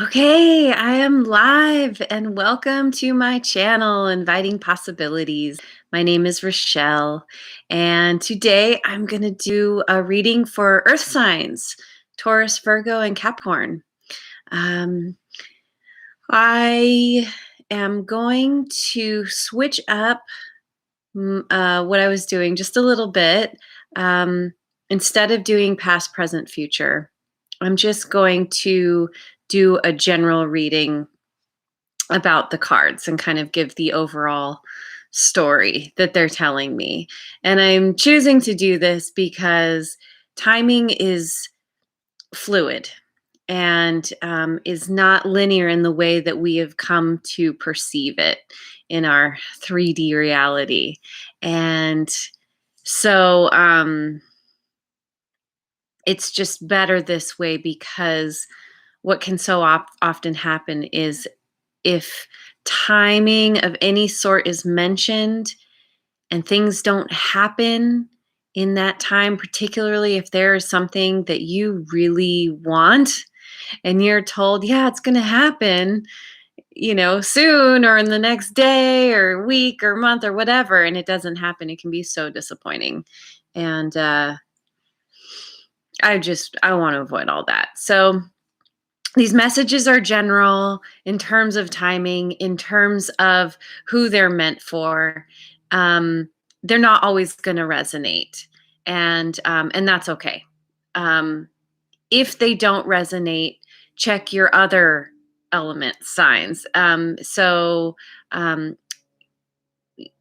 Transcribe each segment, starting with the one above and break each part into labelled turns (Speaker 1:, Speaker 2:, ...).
Speaker 1: Okay, I am live and welcome to my channel, Inviting Possibilities. My name is Rochelle, and today I'm going to do a reading for Earth signs, Taurus, Virgo, and Capricorn. Um, I am going to switch up what I was doing just a little bit. Um, Instead of doing past, present, future, I'm just going to do a general reading about the cards and kind of give the overall story that they're telling me. And I'm choosing to do this because timing is fluid and is not linear in the way that we have come to perceive it in our 3D reality. And so it's just better this way because what can so often happen is if timing of any sort is mentioned and things don't happen in that time, particularly if there is something that you really want and you're told, yeah, it's going to happen, soon or in the next day or week or month or whatever, and it doesn't happen, it can be so disappointing. And I want to avoid all that. So these messages are general in terms of timing, in terms of who they're meant for. They're not always going to resonate, and that's okay. If they don't resonate, check your other element signs.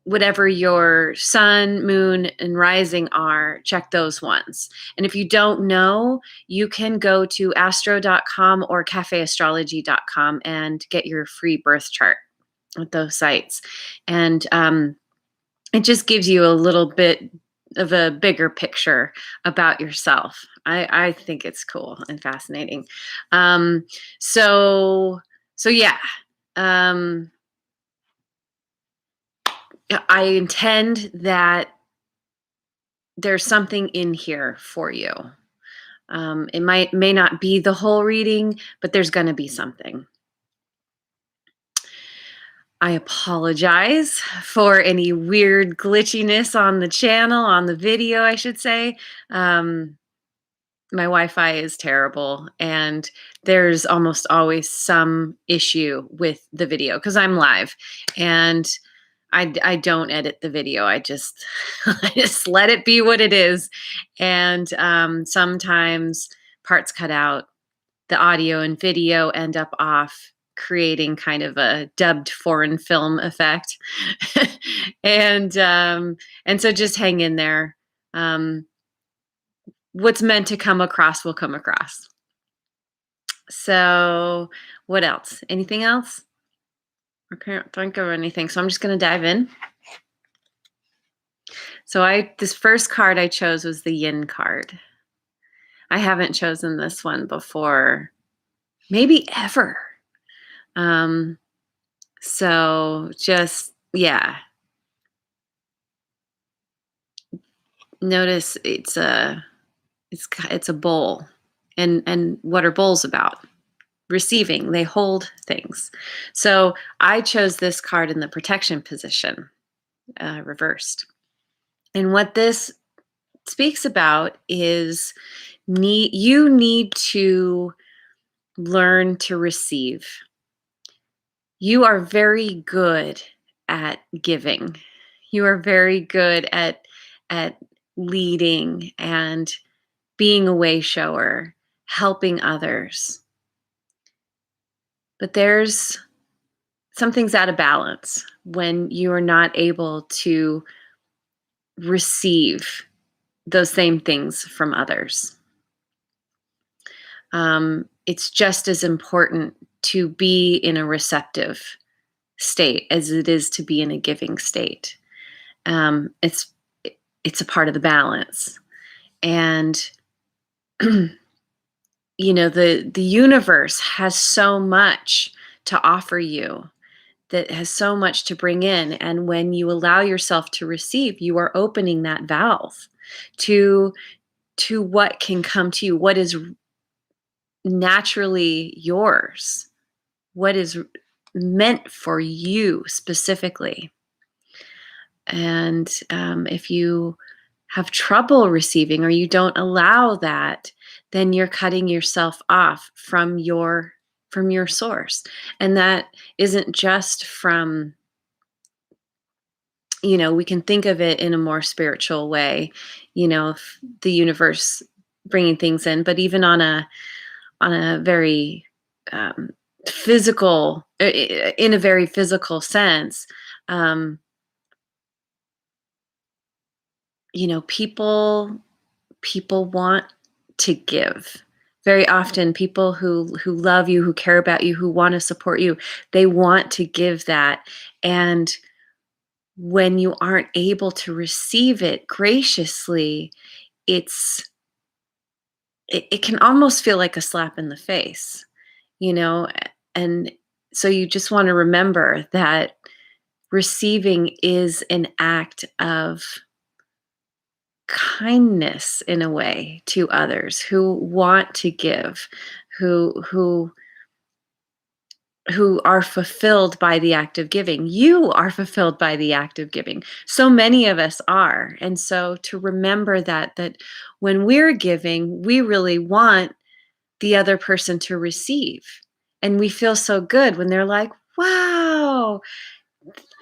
Speaker 1: Whatever your sun, moon, and rising are, check those ones. And if you don't know, you can go to astro.com or cafeastrology.com and get your free birth chart at those sites. And it just gives you a little bit of a bigger picture about yourself. I think it's cool and fascinating. So yeah. I intend that there's something in here for you. It may not be the whole reading, but there's going to be something. I apologize for any weird glitchiness on the channel, on the video, I should say. My Wi-Fi is terrible, and there's almost always some issue with the video because I'm live, and I don't edit the video. I just I just let it be what it is, and sometimes parts cut out. The audio and video end up off, creating kind of a dubbed foreign film effect, and so just hang in there. What's meant to come across will come across. So, what else? Anything else? I can't think of anything. So I'm just going to dive in. So this first card I chose was the Yin card. I haven't chosen this one before, maybe ever. So just, yeah. Notice it's a bowl. And what are bowls about? Receiving. They hold things. So I chose this card in the protection position, reversed. And what this speaks about is you need to learn to receive. You are very good at giving. You are very good at leading and being a way shower, helping others. But there's something's out of balance when you are not able to receive those same things from others. It's just as important to be in a receptive state as it is to be in a giving state. It's a part of the balance. And the universe has so much to offer you, that has so much to bring in. And when you allow yourself to receive, you are opening that valve to what can come to you, what is naturally yours, what is meant for you specifically. And if you have trouble receiving or you don't allow that, then you're cutting yourself off from your source. And that isn't just from, we can think of it in a more spiritual way, the universe bringing things in, but even on a very um, physical, in a very physical sense, um, people want to give. Very often, people who love you, who care about you, who want to support you, they want to give that. And when you aren't able to receive it graciously, it's it can almost feel like a slap in the face, you know? And so you just want to remember that receiving is an act of kindness in a way to others who want to give, who who are fulfilled by the act of giving. You are fulfilled by the act of giving. So many of us are. And so to remember that when we're giving, we really want the other person to receive. And we feel so good when they're like, "Wow,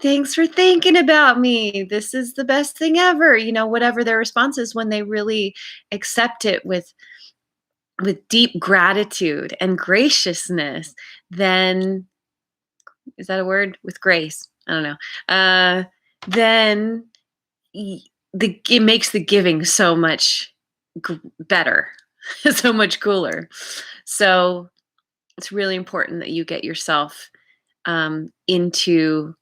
Speaker 1: thanks for thinking about me. This is the best thing ever." Whatever their response is, when they really accept it with deep gratitude and graciousness, then, is that a word? With grace. I don't know. Then it makes the giving so much better, so much cooler. So it's really important that you get yourself into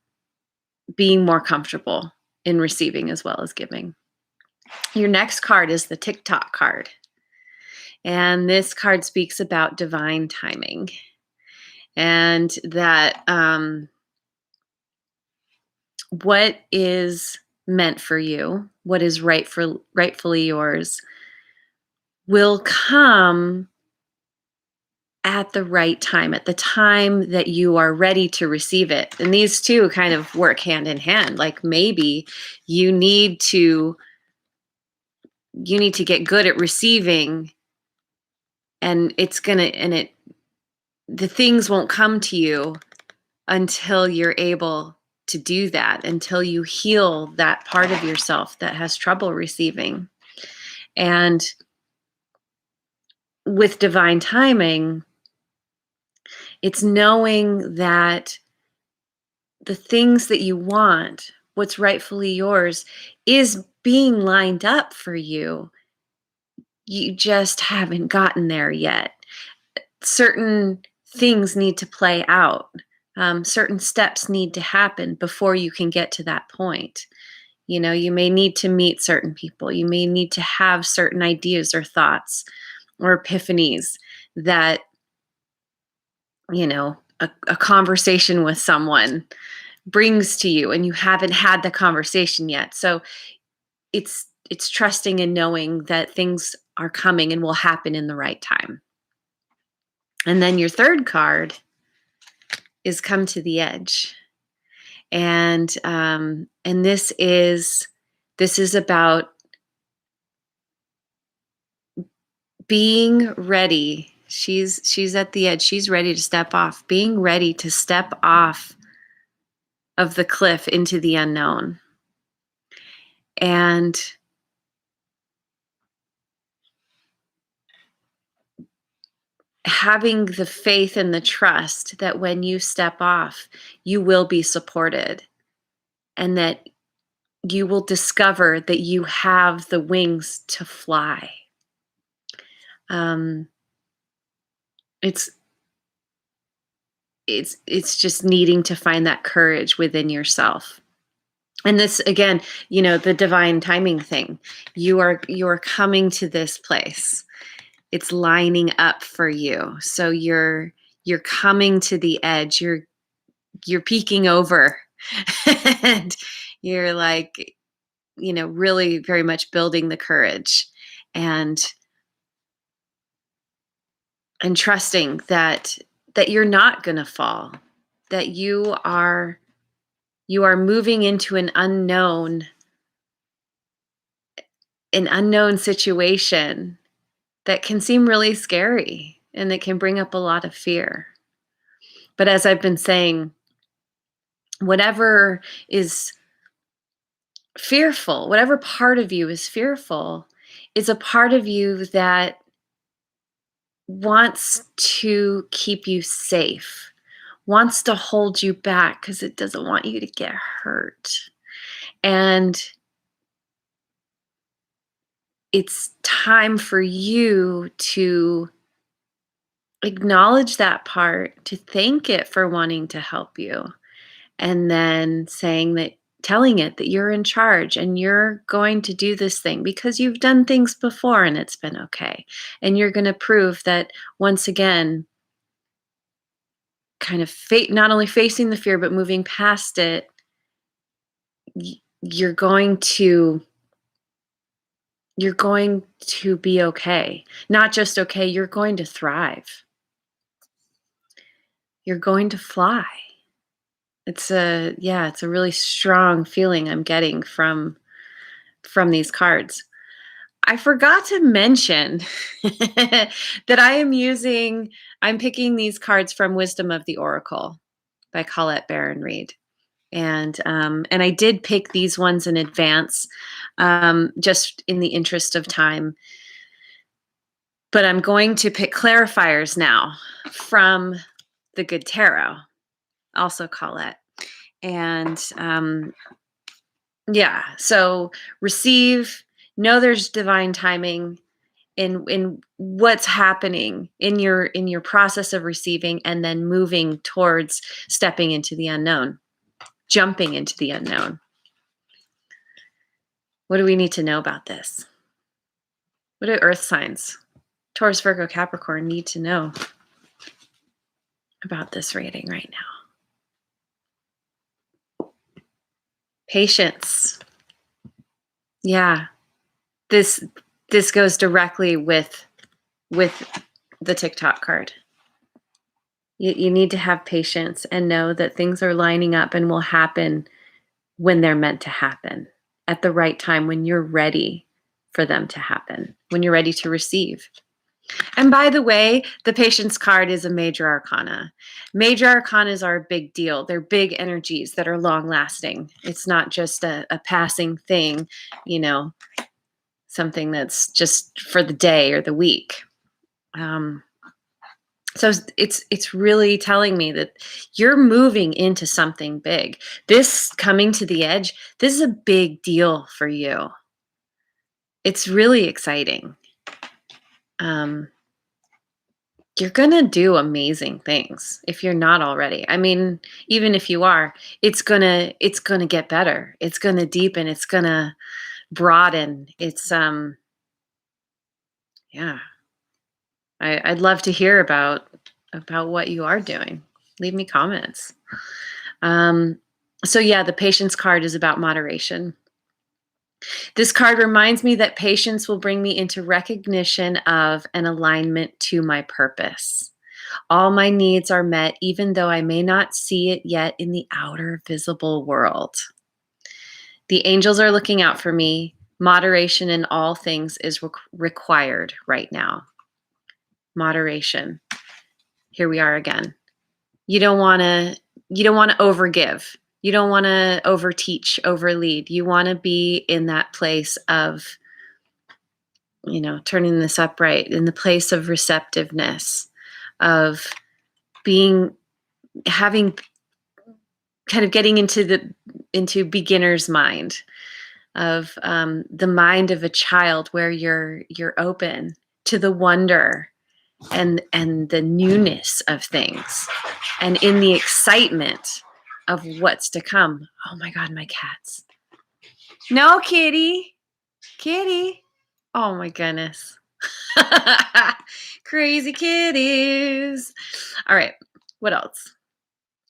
Speaker 1: being more comfortable in receiving as well as giving. Your next card is the TikTok card. And this card speaks about divine timing. And that what is meant for you, what is rightfully yours, will come at the right time, at the time that you are ready to receive it. And these two kind of work hand in hand. Like, maybe you need to get good at receiving, and the things won't come to you until you're able to do that, until you heal that part of yourself that has trouble receiving. And with divine timing, it's knowing that the things that you want, what's rightfully yours, is being lined up for you. You just haven't gotten there yet. Certain things need to play out. Certain steps need to happen before you can get to that point. You may need to meet certain people. You may need to have certain ideas or thoughts or epiphanies that, a conversation with someone brings to you, and you haven't had the conversation yet. So it's trusting and knowing that things are coming and will happen in the right time. And then your third card is come to the edge. And this is about being ready. She's at the edge. She's ready to step off. Being ready to step off of the cliff into the unknown. And having the faith and the trust that when you step off, you will be supported, and that you will discover that you have the wings to fly. It's just needing to find that courage within yourself. And this, again, the divine timing thing. You are coming to this place. It's lining up for you. So you're coming to the edge. You're peeking over, and you're like, really very much building the courage. And and trusting that you're not going to fall, that you are moving into an unknown situation that can seem really scary and that can bring up a lot of fear. But as I've been saying, whatever is fearful, whatever part of you is fearful, is a part of you that wants to keep you safe, wants to hold you back because it doesn't want you to get hurt. And it's time for you to acknowledge that part, to thank it for wanting to help you, and then telling it that you're in charge and you're going to do this thing because you've done things before and it's been okay. And you're going to prove that once again, kind of not only facing the fear, but moving past it, you're going to be okay. Not just okay, you're going to thrive. You're going to fly. It's a really strong feeling I'm getting from these cards. I forgot to mention that I'm picking these cards from Wisdom of the Oracle by Colette Baron Reed. And I did pick these ones in advance, just in the interest of time. But I'm going to pick clarifiers now from the Good Tarot, also Colette. And so know there's divine timing in what's happening in your process of receiving, and then moving towards stepping into the unknown, jumping into the unknown. What do we need to know about this? What do earth signs, Taurus, Virgo, Capricorn, need to know about this reading right now? Patience. Yeah. This goes directly with the TikTok card. You need to have patience and know that things are lining up and will happen when they're meant to happen, at the right time, when you're ready for them to happen, when you're ready to receive. And by the way, the patience card is a major arcana. Major arcanas are a big deal. They're big energies that are long lasting. It's not just a passing thing, something that's just for the day or the week. So it's really telling me that you're moving into something big. This coming to the edge, this is a big deal for you. It's really exciting. You're going to do amazing things if you're not already. I mean, even if you are, it's going to get better. It's going to deepen, it's going to broaden. It's I'd love to hear about what you are doing. Leave me comments. The patience card is about moderation. This card reminds me that patience will bring me into recognition of an alignment to my purpose. All my needs are met, even though I may not see it yet in the outer visible world. The angels are looking out for me. Moderation in all things is required right now. Moderation. Here we are again. You don't want to overgive. You don't want to overteach, overlead. You want to be in that place of, turning this upright, in the place of receptiveness, of having kind of getting into beginner's mind, of the mind of a child, where you're open to the wonder and the newness of things, and in the excitement of what's to come. Oh my God, my cats. No, kitty. Oh my goodness. Crazy kitties. All right. What else?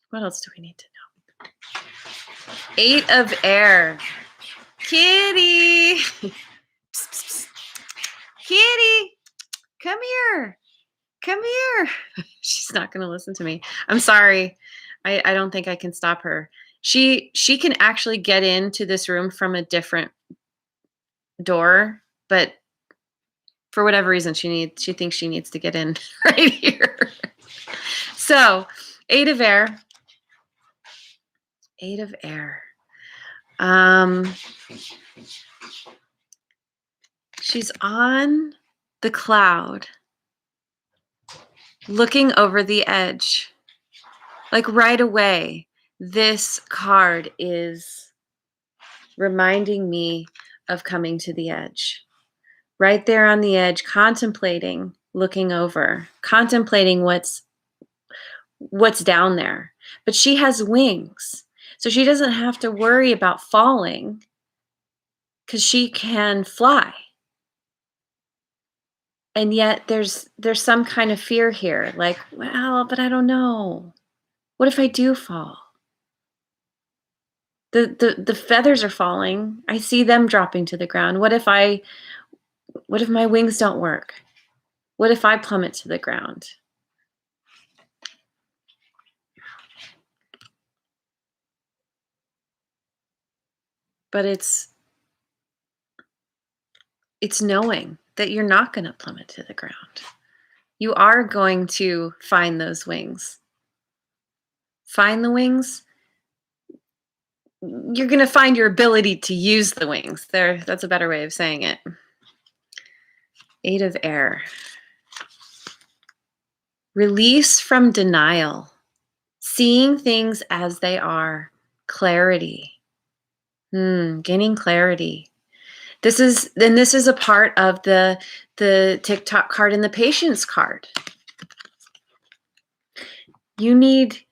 Speaker 1: What else do we need to know? 8 of air. Kitty. Psst, psst, psst. Kitty. Come here. Come here. She's not going to listen to me. I'm sorry. I don't think I can stop her. She can actually get into this room from a different door, but for whatever reason she thinks she needs to get in right here. So, 8 of air. 8 of air. She's on the cloud, looking over the edge. Like right away, this card is reminding me of coming to the edge. Right there on the edge, contemplating, looking over, contemplating what's down there. But she has wings, so she doesn't have to worry about falling because she can fly. And yet there's some kind of fear here, like, well, but I don't know. What if I do fall? The feathers are falling. I see them dropping to the ground. What if my wings don't work? What if I plummet to the ground? But it's knowing that you're not going to plummet to the ground. You are going to find those wings. Find the wings. You're going to find your ability to use the wings. That's a better way of saying it. 8 of air. Release from denial. Seeing things as they are. Clarity. Gaining clarity. This is a part of the TikTok card and the patience card. You need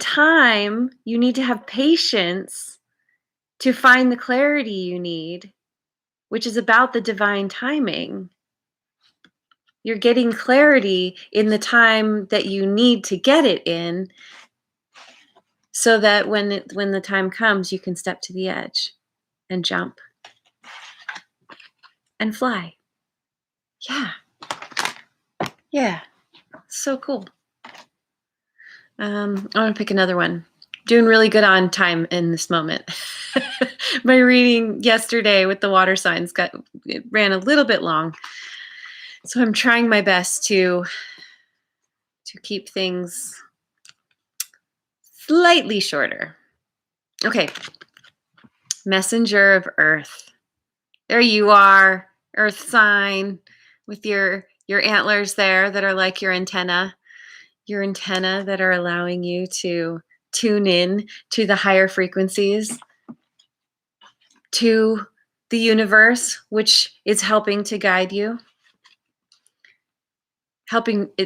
Speaker 1: time, you need to have patience to find the clarity you need, which is about the divine timing. You're getting clarity in the time that you need to get it in, so that when the time comes, you can step to the edge and jump and fly. Yeah, so cool. I want to pick another one. Doing really good on time in this moment. My reading yesterday with the water signs ran a little bit long, so I'm trying my best to keep things slightly shorter. Okay, Messenger of Earth. There you are, Earth sign, with your antlers there that are like your antenna that are allowing you to tune in to the higher frequencies, to the universe, which is helping to guide you,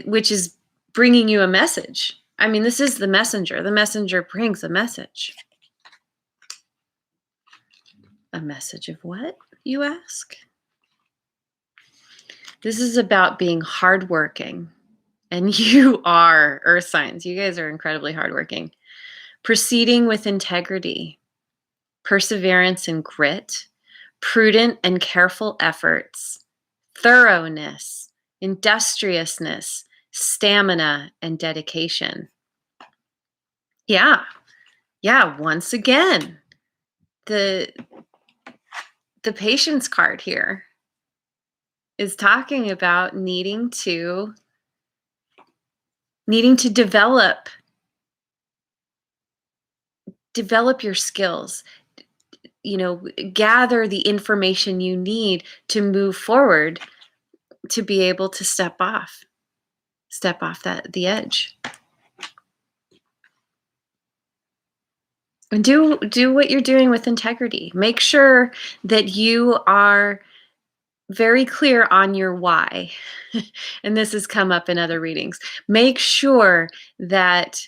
Speaker 1: which is bringing you a message. I mean, this is the messenger. The messenger brings a message. A message of what, you ask? This is about being hardworking. And you are, Earth signs. You guys are incredibly hardworking. Proceeding with integrity, perseverance and grit, prudent and careful efforts, thoroughness, industriousness, stamina, and dedication. Yeah, once again, the patience card here is talking about needing to develop your skills, gather the information you need to move forward, to be able to step off the edge. And do what you're doing with integrity. Make sure that you are very clear on your why. And this has come up in other readings. Make sure that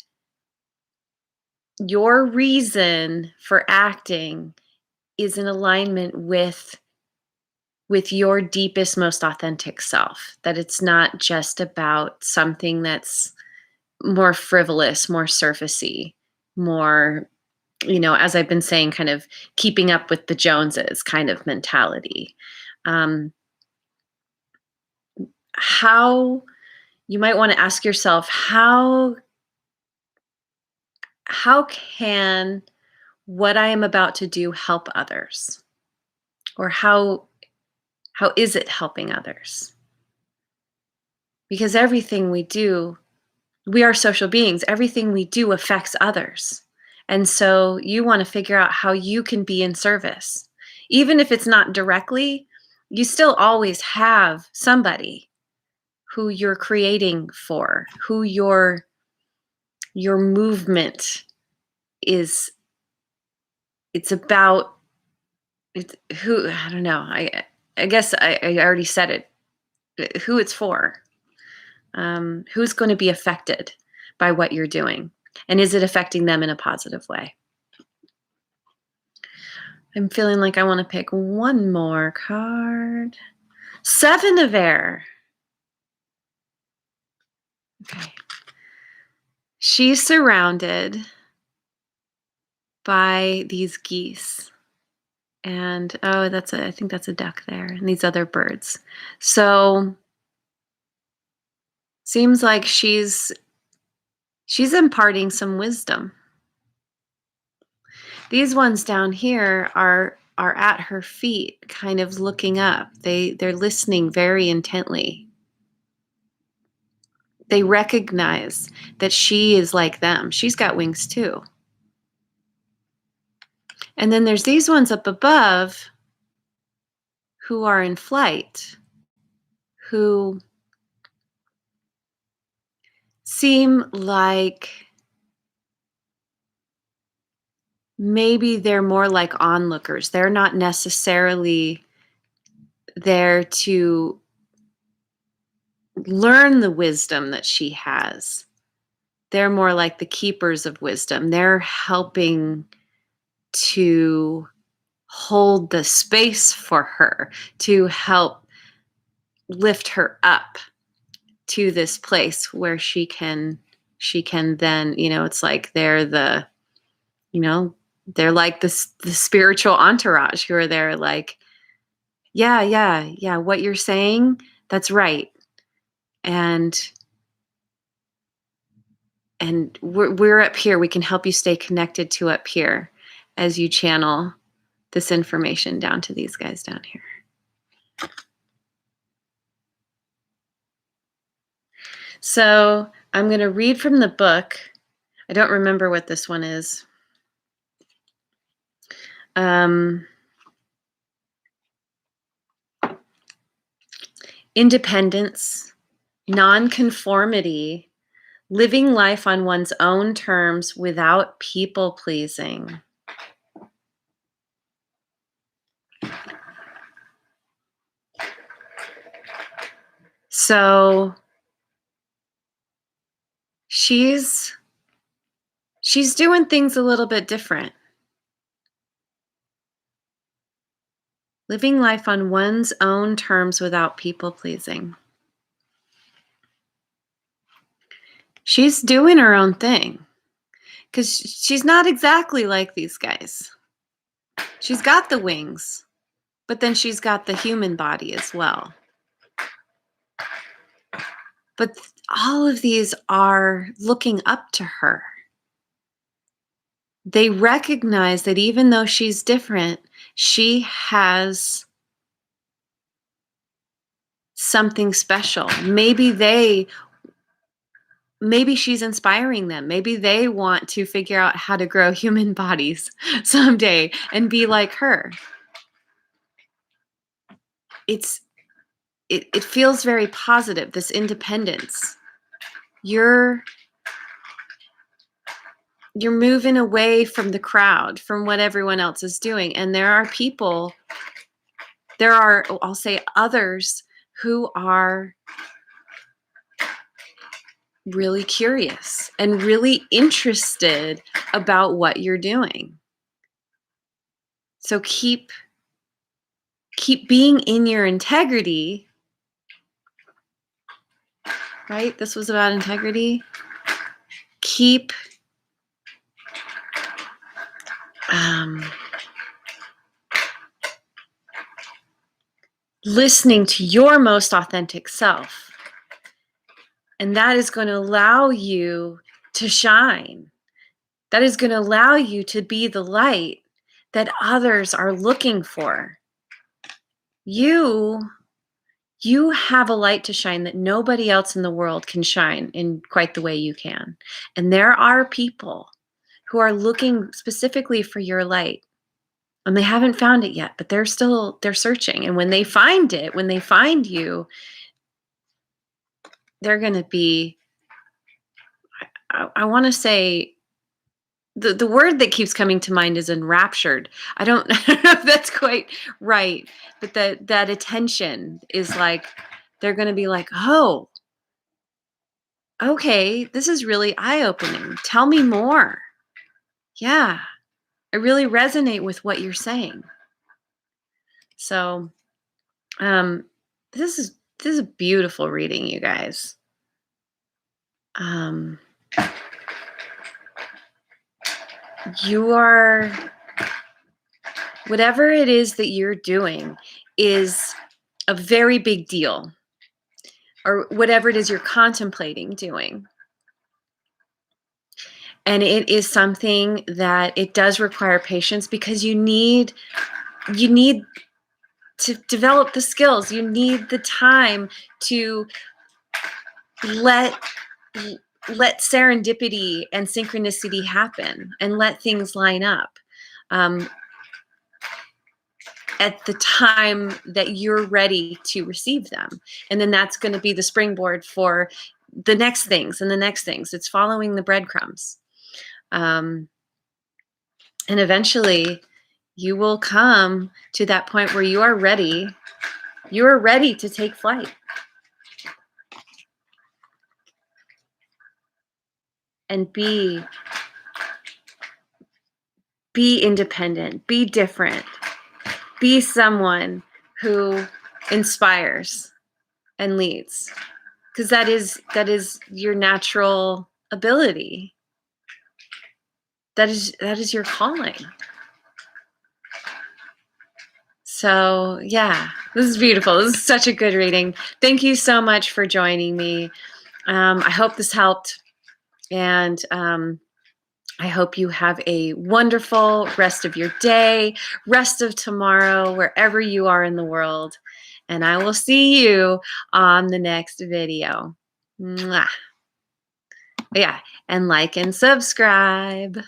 Speaker 1: your reason for acting is in alignment with your deepest, most authentic self. That it's not just about something that's more frivolous, more surfacey, more, as I've been saying, kind of keeping up with the Joneses kind of mentality. How you might want to ask yourself, how can what I am about to do help others? Or how is it helping others? Because everything we do, we are social beings. Everything we do affects others. And so you want to figure out how you can be in service. Even if it's not directly, you still always have somebody who you're creating for, who your movement is. It's about. It's who, I don't know. I guess I already said it. Who it's for. Who's going to be affected by what you're doing, and is it affecting them in a positive way? I'm feeling like I want to pick one more card. 7 of Air. Okay. She's surrounded by these geese. And I think that's a duck there, and these other birds. So seems like she's imparting some wisdom. These ones down here are at her feet, kind of looking up. They're listening very intently. They recognize that she is like them. She's got wings too. And then there's these ones up above who are in flight, who seem like maybe they're more like onlookers. They're not necessarily there to learn the wisdom that she has. They're more like the keepers of wisdom. They're helping to hold the space for her, to help lift her up to this place where she can then, it's like they're they're like the spiritual entourage who are there like, yeah, what you're saying, that's right. And we're up here. We can help you stay connected to up here as you channel this information down to these guys down here. So I'm going to read from the book. I don't remember what this one is. Independence, nonconformity, living life on one's own terms without people pleasing. So she's doing things a little bit different. Living life on one's own terms without people pleasing. She's doing her own thing because she's not exactly like these guys. She's got the wings, but then she's got the human body as well. But all of these are looking up to her. They recognize that even though she's different, she has something special. Maybe she's inspiring them. Maybe they want to figure out how to grow human bodies someday and be like her. It feels very positive, this independence. You're moving away from the crowd, from what everyone else is doing. And I'll say others who are really curious and really interested about what you're doing. So keep being in your integrity, right? This was about integrity. Keep listening to your most authentic self And that is going to allow you to shine. That is going to allow you to be the light that others are looking for. You have a light to shine that nobody else in the world can shine in quite the way you can. And there are people who are looking specifically for your light. And they haven't found it yet, but they're searching. And when they find it, when they find you, they're going to be, I want to say, the word that keeps coming to mind is enraptured. I don't know if that's quite right, but that attention is like, they're going to be like, oh, okay, this is really eye-opening. Tell me more. Yeah, I really resonate with what you're saying. So, this is a beautiful reading, you guys. You are, whatever it is that you're doing is a very big deal, or whatever it is you're contemplating doing. And it is something that it does require patience, because you need to develop the skills. You need the time to let serendipity and synchronicity happen, and let things line up at the time that you're ready to receive them. And then that's going to be the springboard for the next things and the next things. It's following the breadcrumbs. And eventually you will come to that point where you are ready. You are ready to take flight. And be independent, be different, be someone who inspires and leads, because that is your natural ability. That is your calling. So yeah, this is beautiful. This is such a good reading. Thank you so much for joining me. I hope this helped, and I hope you have a wonderful rest of your day, rest of tomorrow, wherever you are in the world. And I will see you on the next video. Mwah. Yeah, and like and subscribe.